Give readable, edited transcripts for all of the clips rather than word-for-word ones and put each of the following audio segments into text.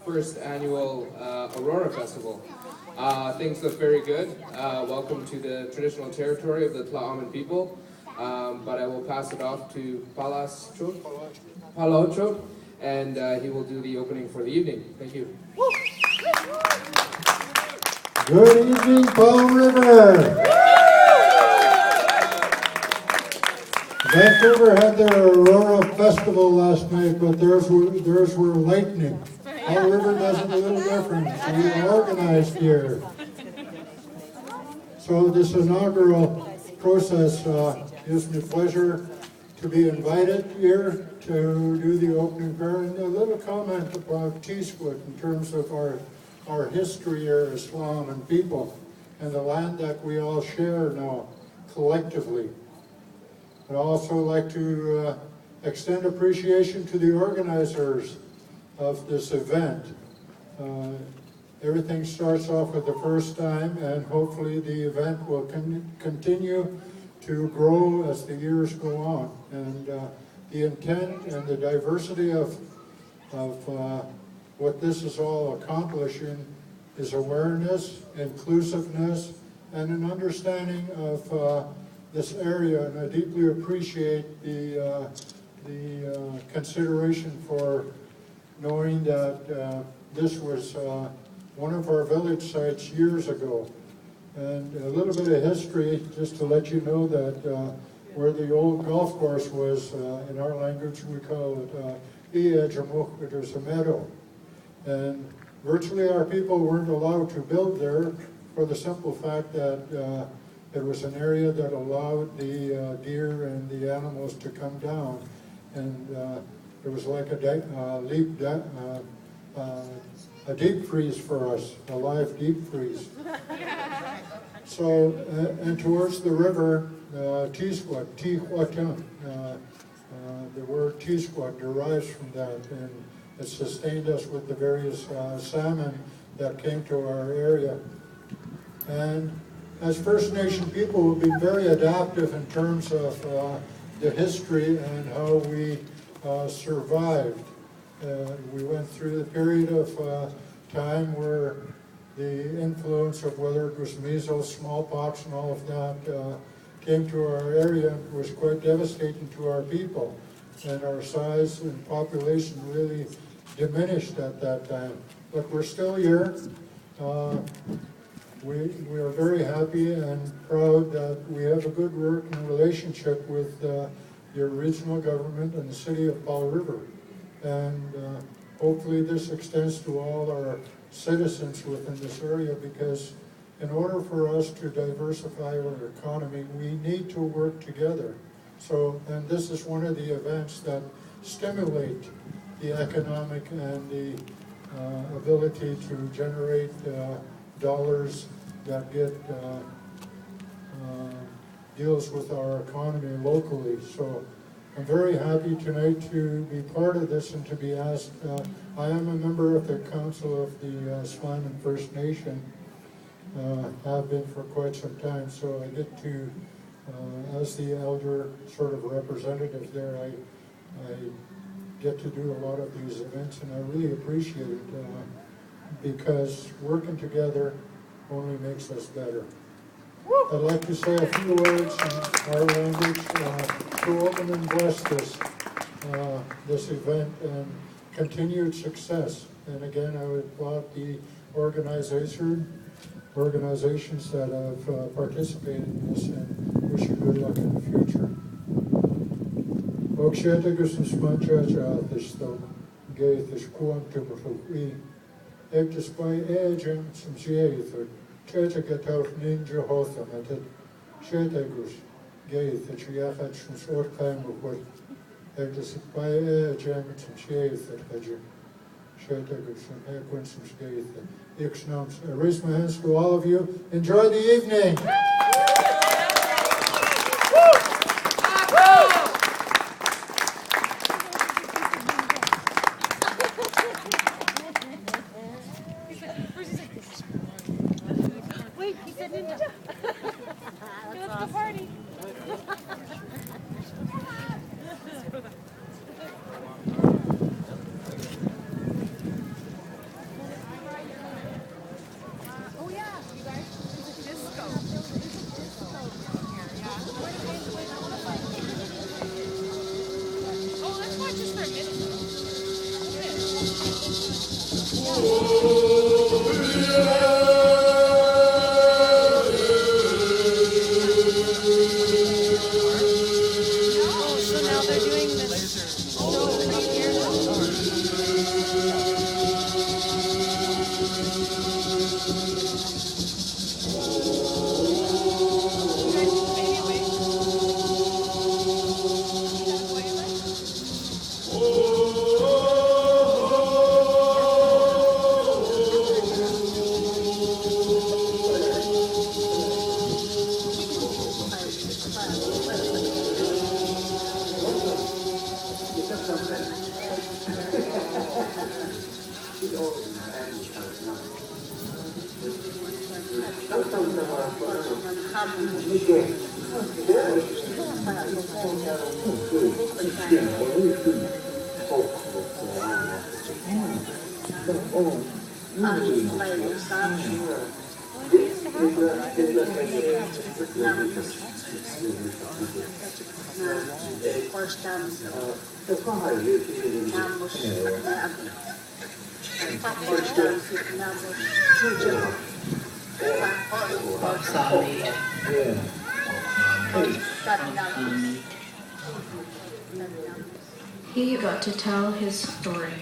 first annual Aurora Festival. Things look very good. Welcome to the traditional territory of the Tla'amin people. But I will pass it off to Palocho, and he will do the opening for the evening. Thank you. Good evening, Paul River. Vancouver had their Aurora Festival last night, but theirs were lightning. Paul River does it a little different. So we organized here. So this inaugural process gives me pleasure to be invited here to do the opening prayer, and a little comment about Teesk'wat in terms of our history here as Tla'amin people and the land that we all share now collectively. I'd also like to extend appreciation to the organizers of this event. Everything starts off with the first time, and hopefully the event will continue to grow as the years go on. And the intent and the diversity of what this is all accomplishing is awareness, inclusiveness, and an understanding of this area. And I deeply appreciate the consideration for knowing that this was one of our village sites years ago. And a little bit of history, just to let you know that where the old golf course was, in our language we call it Iajamuk, which is a meadow. And virtually our people weren't allowed to build there for the simple fact that it was an area that allowed the deer and the animals to come down. And it was like a deep freeze for us, a live deep freeze. So, and towards the river, Tees Kwat, the word Tees Kwat derives from that, and it sustained us with the various salmon that came to our area. And as First Nation people, we've been very adaptive in terms of the history and how we survived. We went through the period of time where the influence of whether it was measles, smallpox, and all of that came to our area and was quite devastating to our people. And our size and population really diminished at that time. But we're still here. We are very happy and proud that we have a good working relationship with the regional government and the city of Paul River. And hopefully this extends to all our citizens within this area, because in order for us to diversify our economy, we need to work together. So, and this is one of the events that stimulate the economic and the ability to generate dollars that get deals with our economy locally. So I'm very happy tonight to be part of this and to be asked. I am a member of the Council of the Tla'amin First Nation, have been for quite some time, so I get to, as the elder sort of representative there, I get to do a lot of these events, and I really appreciate it because working together only makes us better. I'd like to say a few words in our language to open and bless this event and continued success. And again, I would applaud the organizations that have participated in this and wish you good luck in the future. Church ninja hotham at it, Shetagus, Gaith, that she had some short time of what there is by a jammets and shades at Hedger, Shetagus and Equins and Gaith, Ixnums. I raise my hands to all of you. Enjoy the evening. He got to tell his story.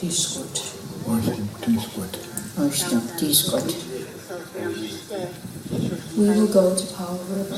Teesk'wat. Teesk'wat. We will go to Powell River.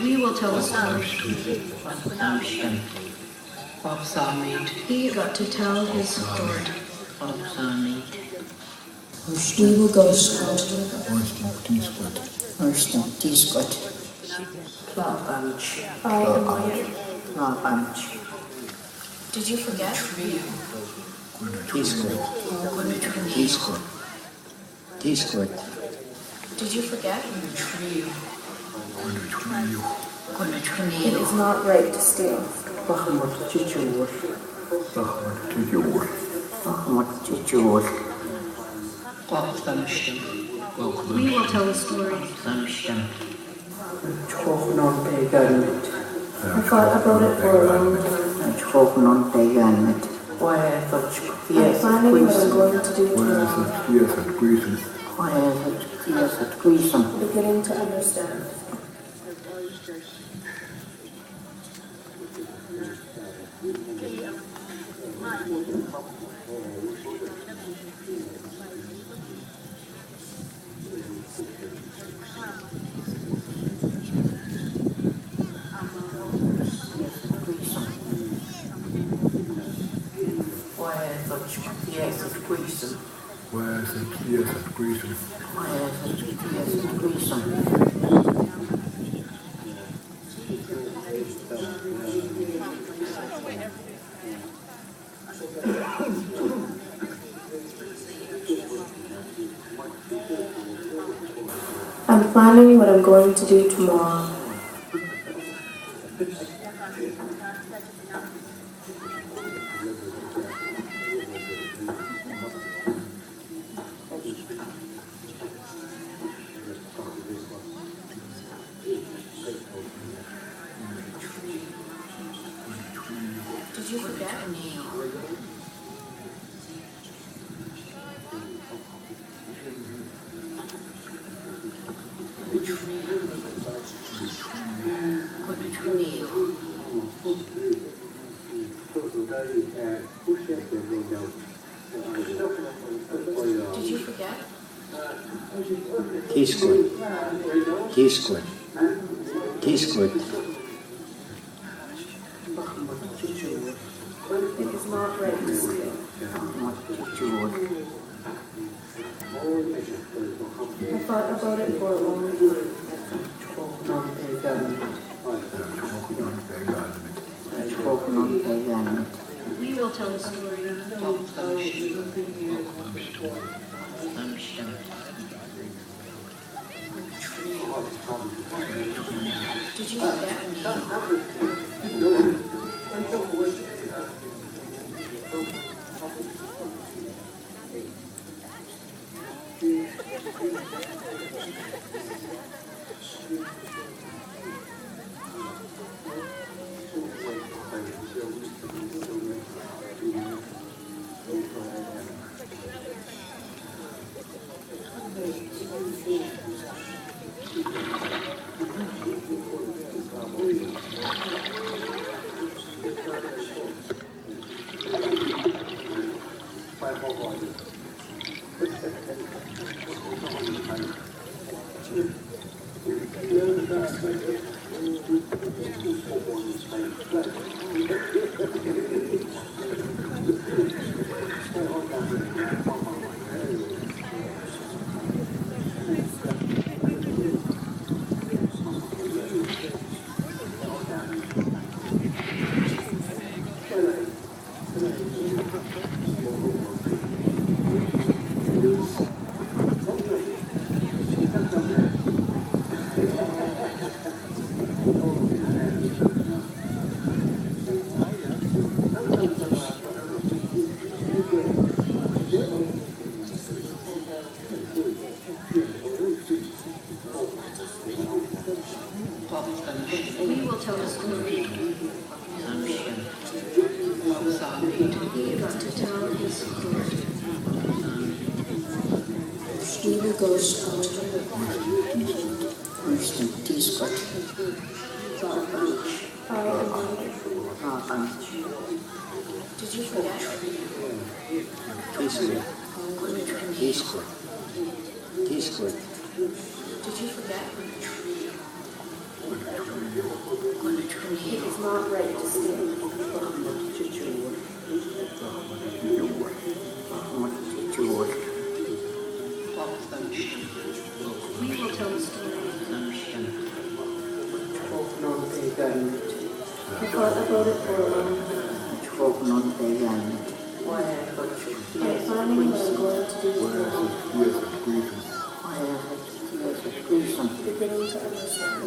We will tell a story. He got to tell his story. We will go to Tees Kwat. Tla'amin. Did you forget? Teesk'wat. Did you forget? It is not right to steal. We will tell a story. I thought about it for a long time. I'm planning what I'm going to do tomorrow. Beginning to understand. I'm planning what I'm going to do tomorrow. Did you forget? Did you forget? Teesk'wat. It is not right to steal. I thought about it for a long time. We will tell the story. Did you forget? We will tell the story. He got to tell his story. Steve goes out. First, Tees Kwat. Did you forget? Tees Kwat. Tees Kwat. Did you forget? It is not right to stay. We will tell the story. I thought about it for a long time. I'm planning what I'm going to do tomorrow. Beginning to understand.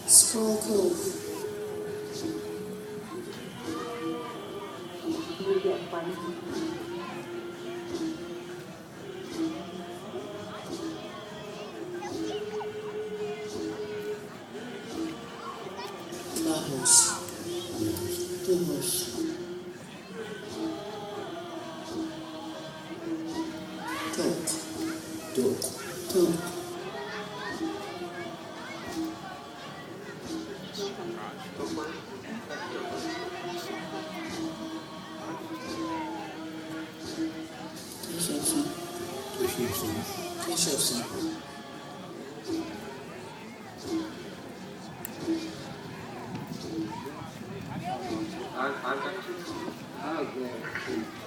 Skull Cove. Tot.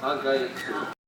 Okay.